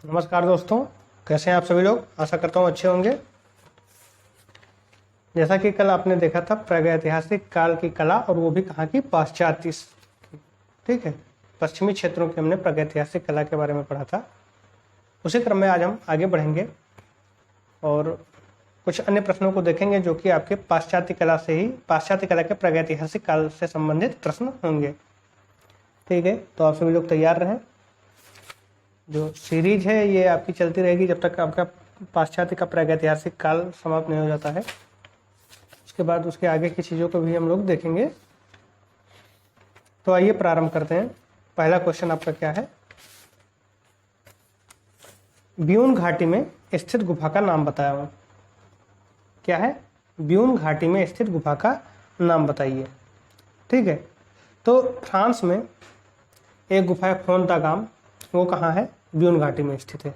नमस्कार दोस्तों, कैसे हैं आप सभी लोग। आशा करता हूँ अच्छे होंगे। जैसा कि कल आपने देखा था प्रागैतिहासिक काल की कला, और वो भी कहाँ की, पाश्चात्य की। ठीक है, पश्चिमी क्षेत्रों की हमने प्रागैतिहासिक कला के बारे में पढ़ा था। उसी क्रम में आज हम आगे बढ़ेंगे और कुछ अन्य प्रश्नों को देखेंगे जो कि आपके पाश्चात्य कला के प्रागैतिहासिक काल से संबंधित प्रश्न होंगे। ठीक है, तो आप सभी लोग तैयार रहें। जो सीरीज है ये आपकी चलती रहेगी जब तक आपका पाश्चात्य का प्रागैतिहासिक काल समाप्त नहीं हो जाता है। उसके बाद उसके आगे की चीज़ों को भी हम लोग देखेंगे। तो आइए प्रारंभ करते हैं। पहला क्वेश्चन आपका क्या है, ब्यून घाटी में स्थित गुफा का नाम बताया हूँ। क्या है, ब्यून घाटी में स्थित गुफा का नाम बताइए। ठीक है, तो फ्रांस में एक गुफा है फोंतागाम, वो कहाँ है, ब्यून घाटी में स्थित है।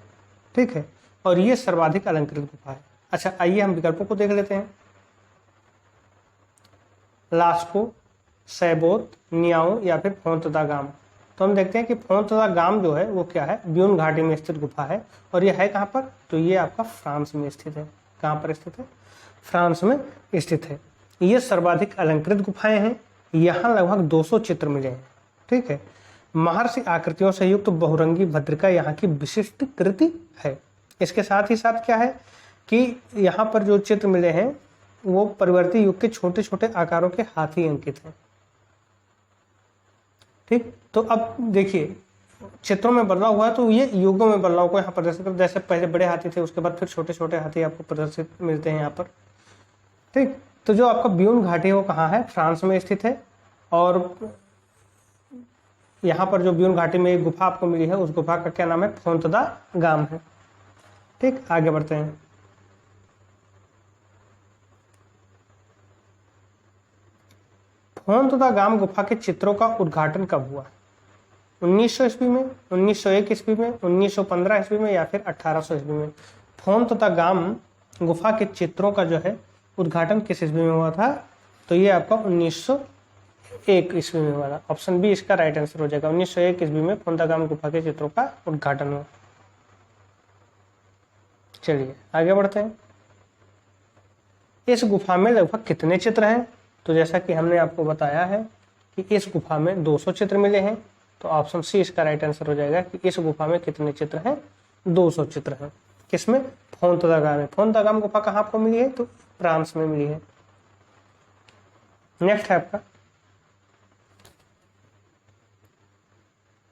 ठीक है, और ये सर्वाधिक अलंकृत गुफा है। अच्छा, आइए हम विकल्पों को देख लेते हैं। लास्को, सैबोत, नियाओ या फिर फोंतदागाम। तो हम देखते हैं कि फोंतदागाम जो है वो क्या है, ब्यून घाटी में स्थित गुफा है। और ये है कहाँ पर, तो ये आपका फ्रांस में स्थित है। कहाँ पर स्थित है, फ्रांस में स्थित है। ये सर्वाधिक अलंकृत गुफाएं हैं। यहाँ लगभग 200 चित्र मिले हैं। ठीक है, महर्षि आकृतियों से युक्त बहुरंगी भद्रिका यहाँ की विशिष्ट कृति है। इसके साथ ही साथ क्या है कि यहाँ पर जो चित्र मिले हैं वो परिवर्ती युग के छोटे छोटे आकारों के हाथी अंकित हैं। ठीक, तो अब देखिए चित्रों में बदलाव हुआ है, तो ये युगों में बदलाव को यहाँ प्रदर्शित कर, जैसे पहले बड़े हाथी थे, उसके बाद फिर छोटे छोटे हाथी आपको प्रदर्शित मिलते हैं यहाँ पर। ठीक, तो जो आपका ब्यून घाटी है वो कहाँ है, फ्रांस में स्थित है। और यहाँ पर जो ब्यून घाटी में एक गुफा आपको मिली है, उस गुफा का क्या नाम है, फोंतदागाम है। ठीक, आगे बढ़ते हैं। फोंतदागाम गुफा के चित्रों का उद्घाटन कब हुआ, 1900 ईस्वी में, 1901 ईस्वी में, 1915 ईस्वी में या फिर 1800 ईस्वी में। फोंतदागाम गुफा के चित्रों का जो है उद्घाटन किस ईस्वी में हुआ था, तो ये आपका 1901 ईस्वी में हुआ था। ऑप्शन बी इसका राइट आंसर हो जाएगा। 1901 ईस्वी में फोंतदागाम गुफा के चित्रों का उद्घाटन हुआ। चलिए आगे बढ़ते हैं। इस गुफा में लगभग कितने चित्र हैं, तो जैसा कि हमने आपको बताया है कि इस गुफा में 200 चित्र मिले हैं। तो ऑप्शन सी इसका राइट आंसर हो जाएगा कि इस गुफा में कितने चित्र हैं, 200 चित्र हैं। किसमें, फोंतदागाम में। फोंतदागाम गुफा कहाँ आपको मिली है, तो फ्रांस में मिली है। नेक्स्ट है आपका,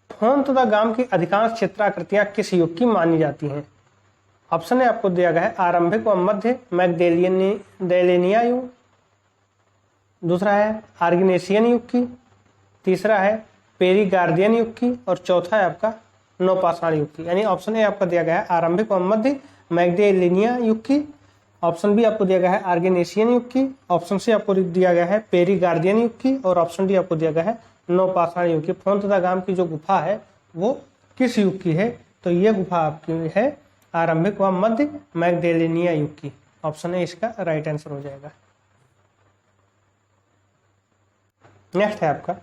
फोंतदागाम की अधिकांश चित्राकृतियां किस युग की मानी जाती हैं। ऑप्शन है आपको दिया गया है आरंभिक व मध्य मैगडेलिनिया युग, दूसरा है आर्गनेशियन युग की, तीसरा है पेरिगार्दियन युग की, और चौथा है आपका नवपाषाण युग की। यानी ऑप्शन ए आपका दिया गया है आरंभिक व मध्य मैगडेलिनिया युग की, ऑप्शन बी आपको दिया गया है आर्गनेशियन युग की, ऑप्शन सी आपको दिया गया है पेरिगार्दियन युग की, और ऑप्शन डी आपको दिया गया है नवपाषाण युग की। फोंतदागाम की जो गुफा है वो किस युग की है, तो ये गुफा आपकी है आरंभिक व मध्य मैगडेलिनिया युग की। ऑप्शन ए इसका राइट आंसर हो जाएगा। नेक्स्ट है आपका,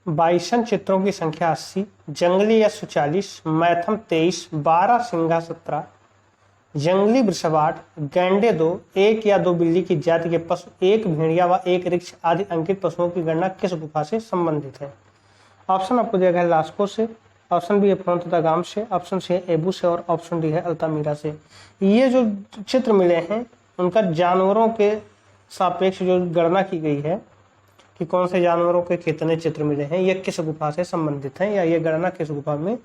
बाइसन चित्रों की संख्या 80, जंगली या 140, मैथम 23, 12 सिंघा 17, जंगली वृषभाट, गैंडे 2, एक या दो बिल्ली की जाति के पशु, एक भेड़िया व एक रिक्ष आदि अंकित पशुओं की गणना किस गुफा से संबंधित है। ऑप्शन आपको दिया गया है लास्को से, ऑप्शन बी है फोंतदागाम से, ऑप्शन सी है एबू से, और ऑप्शन डी है अल्तामीरा से। ये जो चित्र मिले हैं उनका जानवरों के सापेक्ष जो गणना की गई है कि कौन से जानवरों के कितने चित्र मिले हैं, ये किस गुफा से संबंधित है, या ये गणना किस गुफा में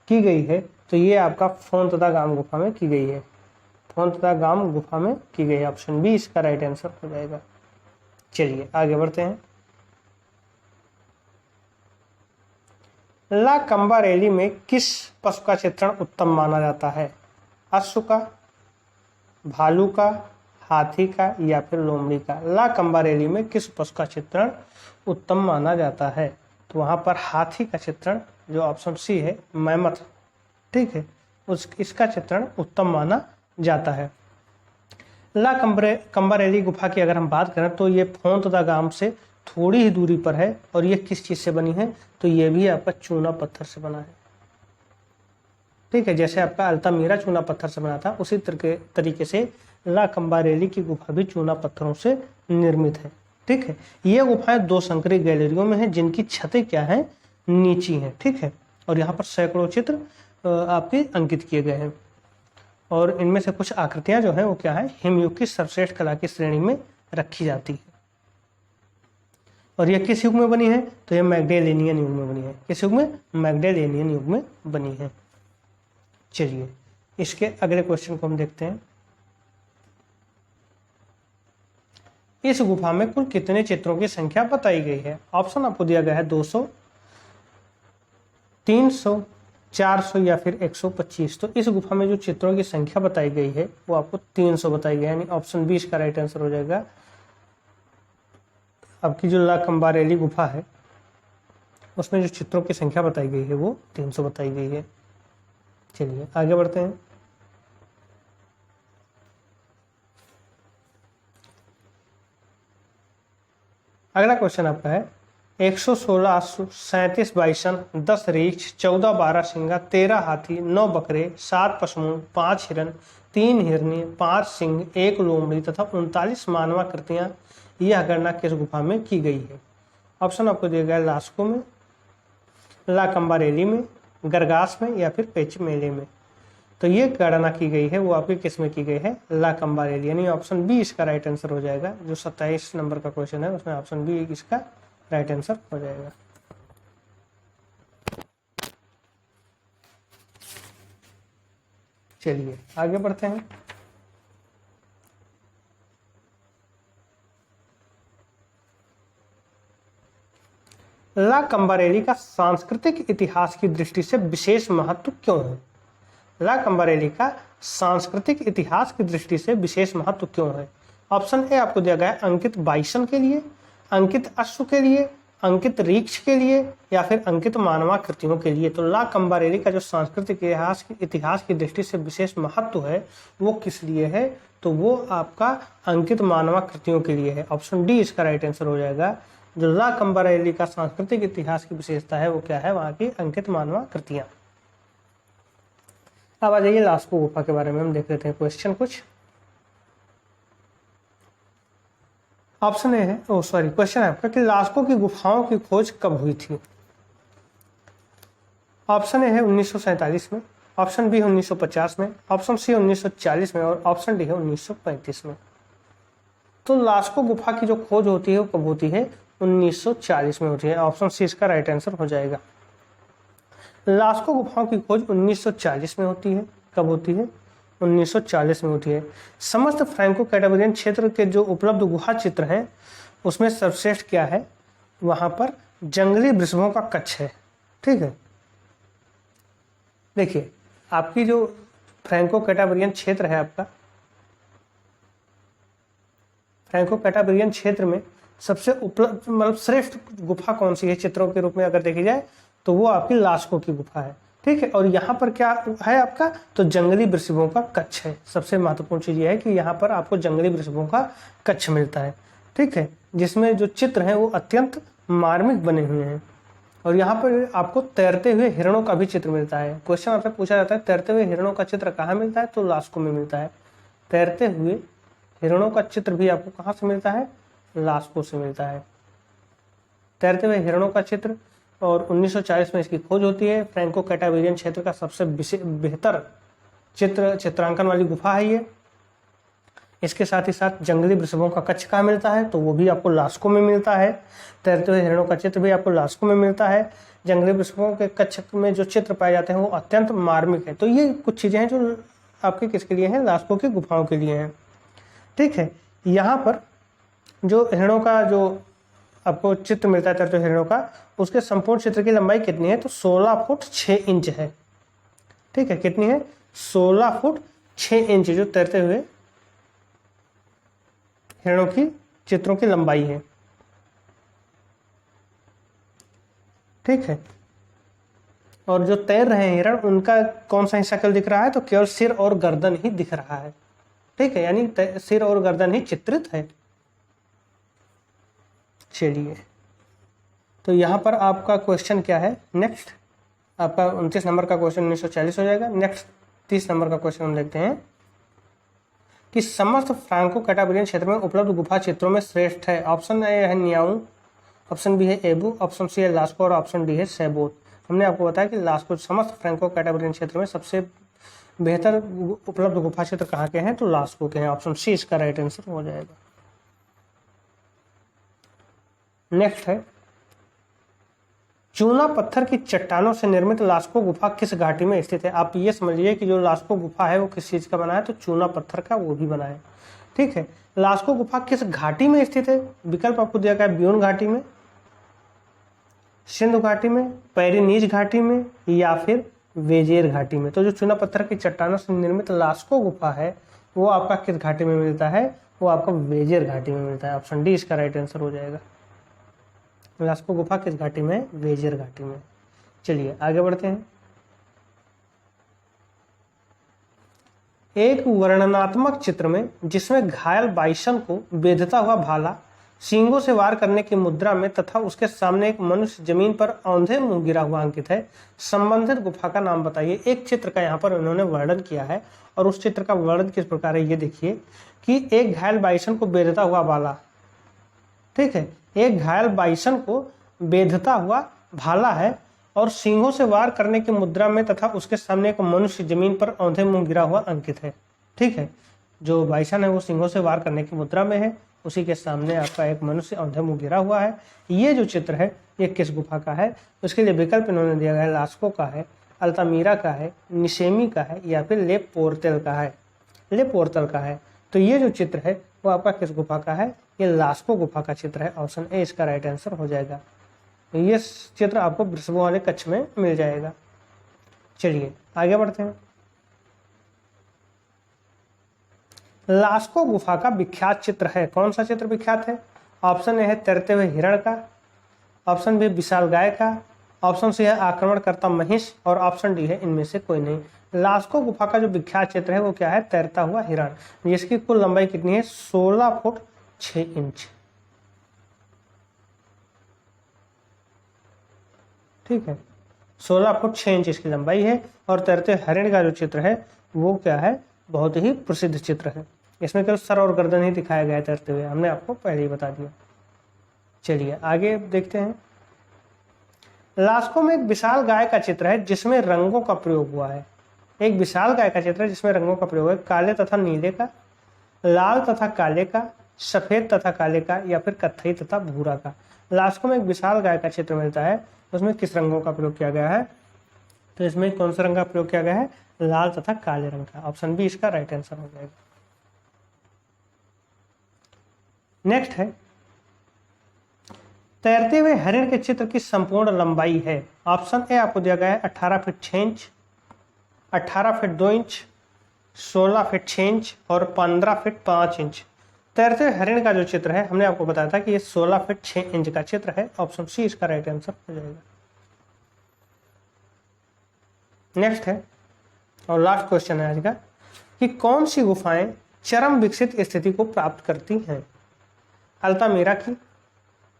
की गई है, तो ये आपका फोंतदागाम गुफा में की गई है। फोंतदागाम गुफा में की गई है। ऑप्शन बी इसका राइट आंसर हो जाएगा। चलिए आगे बढ़ते हैं। ला कंबारेली में किस पशु का चित्रण उत्तम माना जाता है, अश्व का, भालू का, हाथी का या फिर लोमड़ी का। ला कंबारेली में किस पशु का चित्रण उत्तम माना जाता है, तो वहां पर हाथी का चित्रण, जो ऑप्शन सी है मैमथ, ठीक है, इसका चित्रण उत्तम माना जाता है। ला कंबारेली गुफा की अगर हम बात करें तो ये फोंतदागाम से थोड़ी ही दूरी पर है, और ये किस चीज से बनी है, तो ये भी आपका चूना पत्थर से बना है। ठीक है, जैसे आपका अल्तामीरा चूना पत्थर से बना था, उसी तरीके से ला कंबारेली की गुफा भी चूना पत्थरों से निर्मित है। ठीक है, ये गुफाएं 2 संकरी गैलरियों में हैं, जिनकी छतें क्या हैं, नीची हैं। ठीक है, और यहाँ पर सैकड़ों चित्र आपके अंकित किए गए हैं, और इनमें से कुछ आकृतियां जो हैं वो क्या है, हिमयुग की सर्वश्रेष्ठ कला की श्रेणी में रखी जाती है। और यह किस युग में बनी है, तो यह मैग्डेलिनियन युग में बनी है। किस युग में, मैग्डेलिनियन युग में बनी है। चलिए इसके अगले क्वेश्चन को हम देखते हैं। इस गुफा में कुल कितने चित्रों की संख्या बताई गई है? ऑप्शन आपको दिया गया है 200, 300, 400 या फिर 125। तो इस गुफा में जो चित्रों की संख्या बताई गई है वो आपको 300 बताई गई है, यानी ऑप्शन 20 का राइट आंसर हो जाएगा। आपकी जो ला कंबारेली गुफा है उसमें जो चित्रों की संख्या बताई गई है वो 300 बताई गई है। चलिए आगे बढ़ते हैं। अगला क्वेश्चन आपका है 116 अश्व, 37 बाइसन, 10 रीछ, 14 बारहसिंगा, 13 हाथी, 9 बकरे, 7 पशुओं, 5 हिरन, 3 हिरनी, 5 सिंह, 1 लोमड़ी तथा 39 मानवाकृतियां, यह गणना किस गुफा में की गई है? ऑप्शन आपको दिया गया है लास्को में, ला कंबारेली में, गरगास में या फिर पेच मेले में। तो ये गणना की गई है वो आपकी किस में की गई है, ला कंबारेली, यानी ऑप्शन बी इसका राइट आंसर हो जाएगा। जो 27 नंबर का क्वेश्चन है उसमें ऑप्शन बी इसका राइट आंसर हो जाएगा। चलिए आगे बढ़ते हैं। ला कंबारेली का सांस्कृतिक इतिहास की दृष्टि से विशेष महत्व क्यों है? ला कंबारेली का सांस्कृतिक इतिहास की दृष्टि से विशेष महत्व क्यों है? ऑप्शन ए आपको दिया गया है अंकित बाइसन के लिए, अंकित अश्व के लिए, अंकित रीक्ष के लिए या फिर अंकित मानवाकृतियों के लिए। तो ला कंबारेली का जो सांस्कृतिक इतिहास की दृष्टि से विशेष महत्व है वो किस लिए है? तो वो आपका अंकित मानवाकृतियों के लिए है। ऑप्शन डी इसका राइट आंसर हो जाएगा। जो ला कंबारेली का सांस्कृतिक इतिहास की विशेषता है वो क्या है, वहां की अंकित मानवाकृतियां। अब आ जाइए लास्को गुफा के बारे में हम देख लेते हैं क्वेश्चन कुछ। ऑप्शन ए है, क्वेश्चन है आपका कि लास्को की गुफाओं की खोज कब हुई थी? ऑप्शन ए है 1947 में, ऑप्शन बी है 1950 में, ऑप्शन सी है 1940 में और ऑप्शन डी है 1935 में। तो लास्को गुफा की जो खोज होती है वो कब होती है, 1940 में होती है। ऑप्शन सी इसका राइट आंसर हो जाएगा। लास्को गुफाओं की खोज 1940 में होती है। कब होती है, 1940 में होती है। समस्त फ्रैंको कैटाबरियन क्षेत्र के जो उपलब्ध गुहा चित्र हैं उसमें सर्वश्रेष्ठ क्या है, वहां पर जंगली वृषभों का कच्छ है। ठीक है, देखिए आपकी जो फ्रैंको कैटाबरियन क्षेत्र है, आपका फ्रैंको कैटाबरियन क्षेत्र में सबसे उपलब्ध मतलब श्रेष्ठ गुफा कौन सी है चित्रों के रूप में अगर देखी जाए तो वो आपकी लास्को की गुफा है। ठीक है, और यहाँ पर क्या है आपका, तो जंगली वृषभों का कच्छ है। सबसे महत्वपूर्ण चीज ये है कि यहाँ पर आपको जंगली वृषभों का कच्छ मिलता है। ठीक है, जिसमें जो चित्र हैं वो अत्यंत मार्मिक बने हुए हैं। और यहाँ पर आपको तैरते हुए हिरणों का भी चित्र मिलता है। क्वेश्चन आपसे पूछा जाता है तैरते हुए हिरणों का चित्र कहाँ मिलता है, तो लास्को में मिलता है। तैरते हुए हिरणों का चित्र भी आपको कहाँ से मिलता है, लास्को से मिलता है। तैरते हुए हिरणों का चित्र, और 1940 में इसकी खोज होती है। फ्रैंको कैटाबरियन क्षेत्र का सबसे बेहतर चित्रांकन वाली गुफा है ये। इसके साथ ही साथ जंगली वृषभों का कच्छ कहाँ मिलता है, तो वो भी आपको लास्को में मिलता है। तैरते हुए हिरणों का चित्र भी आपको लास्को में मिलता है। जंगली वृषभों के कच्छ में जो चित्र पाए जाते हैं वो अत्यंत मार्मिक है। तो ये कुछ चीजें हैं जो आपके किसके लिए हैं, लास्को की गुफाओं के लिए हैं। ठीक है, यहाँ पर जो हिरणों का जो आपको चित्र मिलता है तैरते हिरणों का, उसके संपूर्ण चित्र की लंबाई कितनी है, तो 16 फुट 6 इंच है। ठीक है, कितनी है, 16 फुट 6 इंच जो तैरते हुए हिरणों की चित्रों की लंबाई है। ठीक है, और जो तैर रहे हैं हिरण उनका कौन सा हिस्सा केवल दिख रहा है, तो केवल सिर और गर्दन ही दिख रहा है। ठीक है, यानी सिर और गर्दन ही चित्रित है। चलिए, तो यहां पर आपका क्वेश्चन क्या है नेक्स्ट, आपका 29 नंबर का क्वेश्चन 1940 हो जाएगा। नेक्स्ट 30 नंबर का क्वेश्चन हम देखते हैं कि समस्त फ्रांको कैटाबेरियन क्षेत्र में उपलब्ध गुफा चित्रों में श्रेष्ठ है। ऑप्शन ए है नियाऊ, ऑप्शन बी है एबू, ऑप्शन सी है लास्को और ऑप्शन डी है सेबोत। हमने आपको बताया कि लास्को समस्त फ्रांको कैटाबेरियन क्षेत्र में सबसे बेहतर उपलब्ध गुफा क्षेत्र कहाँ के हैं, तो लास्को के हैं। ऑप्शन सी इसका राइट आंसर हो जाएगा। नेक्स्ट है चूना पत्थर की चट्टानों से निर्मित लास्को गुफा किस घाटी में स्थित है। आप ये समझिए कि जो लास्को गुफा है वो किस चीज का बना है, तो चूना पत्थर का वो भी बना है। ठीक है, लास्को गुफा किस घाटी में स्थित है, विकल्प आपको दिया गया है ब्यून घाटी में, सिंधु घाटी में, पेरिनीज घाटी में या फिर वेजेर घाटी में। तो जो चूना पत्थर की चट्टानों से निर्मित लास्को गुफा है वो आपका किस घाटी में मिलता है, वो आपका वेजेर घाटी में मिलता है। ऑप्शन डी इसका राइट आंसर हो जाएगा। लास्को गुफा किस घाटी में, वेजेर घाटी में। चलिए आगे बढ़ते हैं। एक वर्णनात्मक चित्र में जिसमें घायल बाइसन को बेधता हुआ भाला सींगों से वार करने की मुद्रा में तथा उसके सामने एक मनुष्य जमीन पर औंधे मुंह गिरा हुआ अंकित है, संबंधित गुफा का नाम बताइए। एक चित्र का यहाँ पर उन्होंने वर्णन किया है और उस चित्र का वर्णन किस प्रकार है ये देखिए कि एक घायल बाइसन को बेधता हुआ भाला, ठीक है, एक घायल बाइसन को बेधता हुआ भाला है और सींगों से वार करने की मुद्रा में तथा उसके सामने एक मनुष्य जमीन पर औंधे मुंह गिरा हुआ अंकित है। ठीक है, जो बाइसन है वो सींगों से वार करने की मुद्रा में है, उसी के सामने आपका एक मनुष्य औंधे मुंह गिरा हुआ है। ये जो चित्र है ये किस गुफा का है, उसके लिए विकल्प इन्होंने दिया गया है लास्को का है, अल्तामीरा का है, निशेमी का है या फिर ले पोर्टेल का है। ले पोर्टल का है। तो ये जो चित्र है वो आपका किस गुफा का है, ये लास्को गुफा का चित्र है। ऑप्शन ए इसका राइट आंसर हो जाएगा। ये चित्र आपको वृषभों वाले कच्छ में मिल जाएगा। चलिए आगे बढ़ते हैं। लास्को गुफा का विख्यात चित्र है, कौन सा चित्र विख्यात है। ऑप्शन ए है तैरते हुए हिरण का, ऑप्शन बी विशाल गाय का, ऑप्शन सी है आक्रमणकर्ता महिष और ऑप्शन डी है इनमें से कोई नहीं। लास्को गुफा का जो विख्यात चित्र है वो क्या है, तैरता हुआ हिरण, जिसकी कुल लंबाई कितनी है, 16 फुट 6 इंच। ठीक है, 16 फुट 6 इंच इसकी लंबाई है और तैरते हिरण का जो चित्र है वो क्या है, बहुत ही प्रसिद्ध चित्र है। इसमें केवल सर और गर्दन ही दिखाया गया है तैरते हुए, हमने आपको पहले ही बता दिया। चलिए आगे देखते हैं। लास्को में एक विशाल गाय का चित्र है जिसमें रंगों का प्रयोग हुआ है। एक विशाल गाय का चित्र है जिसमें रंगों का प्रयोग है, काले तथा नीले का, लाल तथा काले का, सफेद तथा काले का या फिर कत्थई तथा भूरा का। लास्को में एक विशाल गाय का चित्र मिलता है, उसमें किस रंगों का प्रयोग किया गया है, तो इसमें कौन सा रंग का प्रयोग किया गया है, लाल तथा काले रंग का। ऑप्शन बी इसका राइट आंसर हो जाएगा। नेक्स्ट है तैरते हुए हरिण के चित्र की संपूर्ण लंबाई है। ऑप्शन ए आपको दिया गया है 18 feet 6 inch, 18 feet 2 inch, 16 feet 6 inch और 15 फीट 5 इंच। तैरते हुए हरिण का जो चित्र है हमने आपको बताया था कि ये 16 फीट 6 इंच का चित्र है। ऑप्शन सी इसका राइट आंसर हो जाएगा। नेक्स्ट है और लास्ट क्वेश्चन है आज का कि कौन सी गुफाएं चरम विकसित स्थिति को प्राप्त करती हैं। अल्तामीरा की,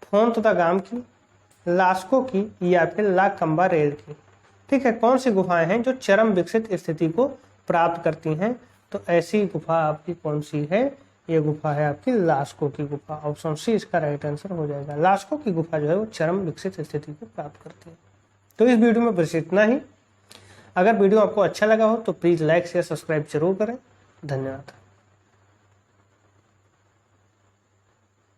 फोंत द गाम की, लास्को की या फिर ला कंबा रेल की। ठीक है, कौन सी गुफाएं हैं जो चरम विकसित स्थिति को प्राप्त करती हैं, तो ऐसी गुफा आपकी कौन सी है, ये गुफा है आपकी लास्को की गुफा। ऑप्शन सी इसका राइट आंसर हो जाएगा। लास्को की गुफा जो है वो चरम विकसित स्थिति को प्राप्त करती है। तो इस वीडियो में बस इतना ही। अगर वीडियो आपको अच्छा लगा हो तो प्लीज़ लाइक शेयर सब्सक्राइब जरूर करें। धन्यवाद।